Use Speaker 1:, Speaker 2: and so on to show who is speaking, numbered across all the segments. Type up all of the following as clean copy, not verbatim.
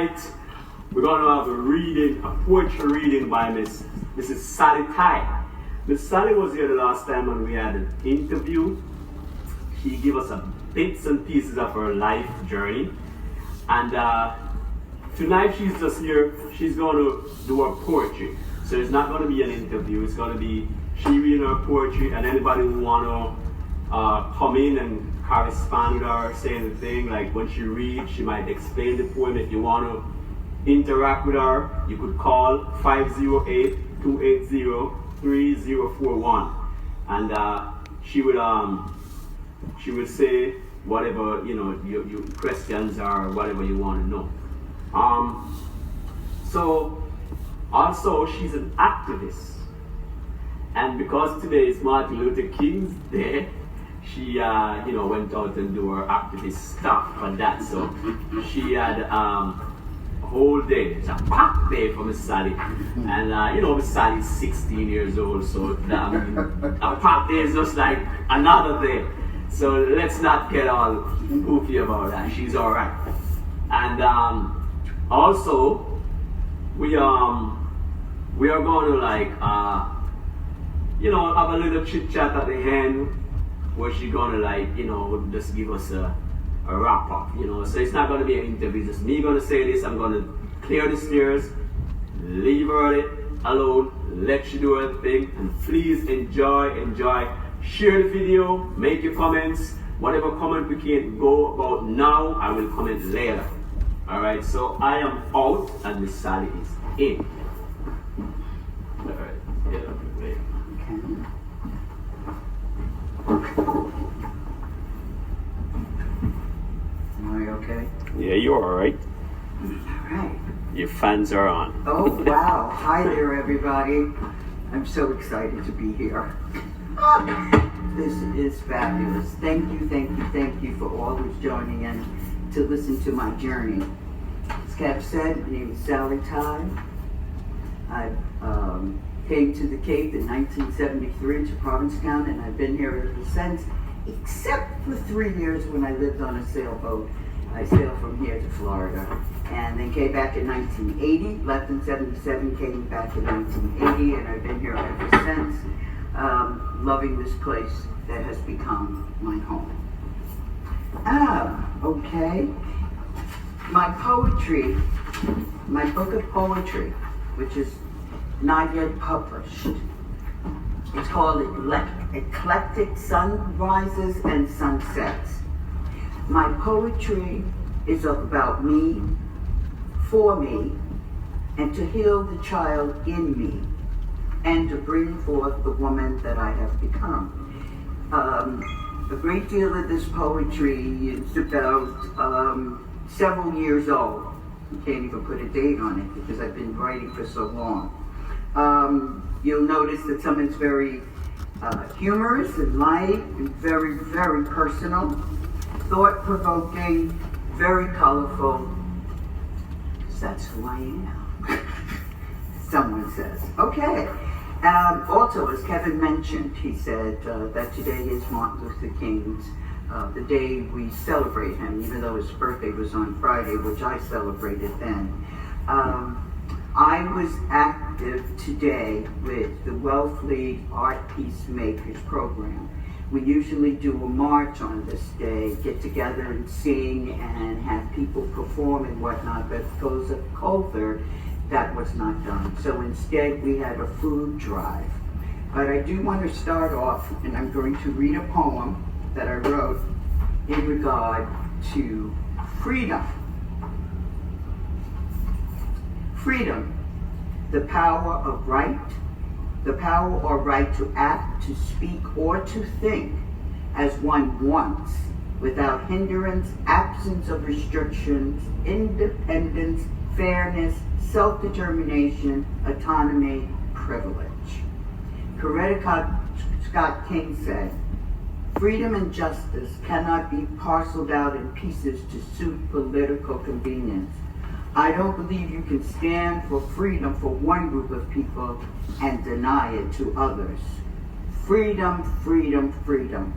Speaker 1: We're going to have a poetry reading by Mrs. Sally Ty. Miss Sally was here the last time when we had an interview. She gave us some bits and pieces of her life journey. And tonight she's just here. She's going to do her poetry. So it's not going to be an interview. It's going to be she reading her poetry, and anybody who want to come in and correspond with her, say anything, like when she reads, she might explain the poem. If you want to interact with her, you could call 508-280-3041, and she would say whatever your questions are, or whatever you want to know. So also she's an activist, and because today is Martin Luther King's Day, she went out and do her activist stuff for that. So she had a whole day. It's a packed day for Miss Sally. And Miss Sally's 16 years old, so a packed day is just like another day. So let's not get all goofy about that. She's alright. And also we are going to have a little chit chat at the end, where she's gonna just give us a wrap up, So it's not gonna be an interview, just me gonna say this. I'm gonna clear the stairs, leave her alone, let she do her thing, and please enjoy. Share the video, make your comments. Whatever comment we can't go about now, I will comment later. Alright, so I am out and Miss Sally is in. Alright, yeah, wait.
Speaker 2: Am I okay?
Speaker 1: Yeah, you're alright.
Speaker 2: Alright.
Speaker 1: Your fans are on.
Speaker 2: Oh, wow. Hi there, everybody. I'm so excited to be here. This is fabulous. Thank you for all who's joining in to listen to my journey. As Cap said, my name is Sally Ty. I came to the Cape in 1973 to Provincetown, and I've been here ever since, except for 3 years when I lived on a sailboat. I sailed from here to Florida, and then came back in 1980, left in 77, came back in 1980, and I've been here ever since, loving this place that has become my home. Okay. My poetry, my book of poetry, which is not yet published. It's called Eclectic Sunrises and Sunsets. My poetry is about me, for me, and to heal the child in me, and to bring forth the woman that I have become. A great deal of this poetry is about several years old. I can't even put a date on it because I've been writing for so long. You'll notice that some is very humorous and light and very, very personal, thought-provoking, very colorful. That's who I am. Someone says. Okay. Also, as Kevin mentioned, he said that today is Martin Luther King's, the day we celebrate him, even though his birthday was on Friday, which I celebrated then. I was active today with the Wellfleet Art Peacemakers program. We usually do a march on this day, get together and sing and have people perform and whatnot, but because of COVID, that was not done. So instead, we had a food drive. But I do want to start off, and I'm going to read a poem that I wrote in regard to freedom. Freedom, the power of right, the power or right to act, to speak, or to think as one wants, without hindrance, absence of restrictions, independence, fairness, self-determination, autonomy, privilege. Coretta Scott King said, freedom and justice cannot be parceled out in pieces to suit political convenience. I don't believe you can stand for freedom for one group of people and deny it to others. Freedom, freedom, freedom.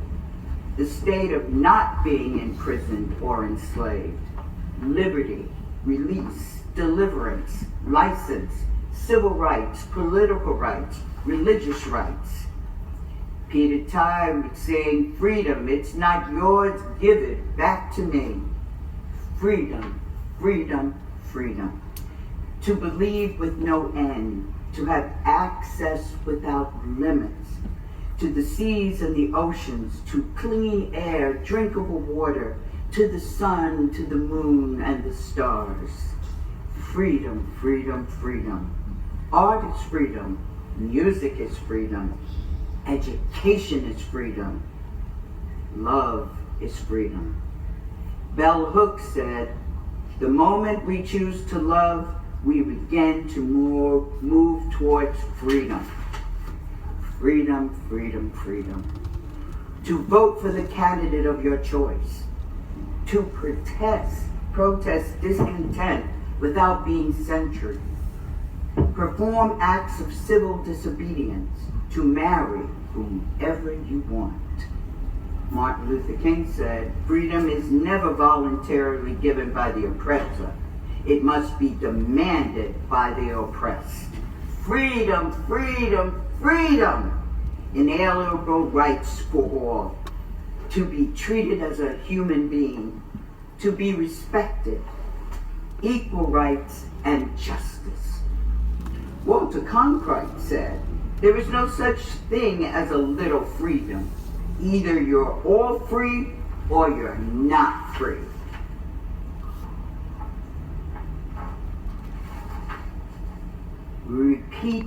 Speaker 2: The state of not being imprisoned or enslaved. Liberty, release, deliverance, license, civil rights, political rights, religious rights. Peter Time saying, freedom, it's not yours, give it back to me. Freedom, freedom, freedom. To believe with no end, to have access without limits, to the seas and the oceans, to clean air, drinkable water, to the sun, to the moon and the stars. Freedom, freedom, freedom. Art is freedom. Music is freedom. Education is freedom. Love is freedom. Bell Hooks said, the moment we choose to love, we begin to move towards freedom. Freedom, freedom, freedom. To vote for the candidate of your choice. To protest discontent without being censured. Perform acts of civil disobedience. To marry whomever you want. Martin Luther King said, freedom is never voluntarily given by the oppressor. It must be demanded by the oppressed. Freedom, freedom, freedom. Inalienable rights for all. To be treated as a human being. To be respected. Equal rights and justice. Walter Cronkite said, there is no such thing as a little freedom. Either you're all free or you're not free. Repeat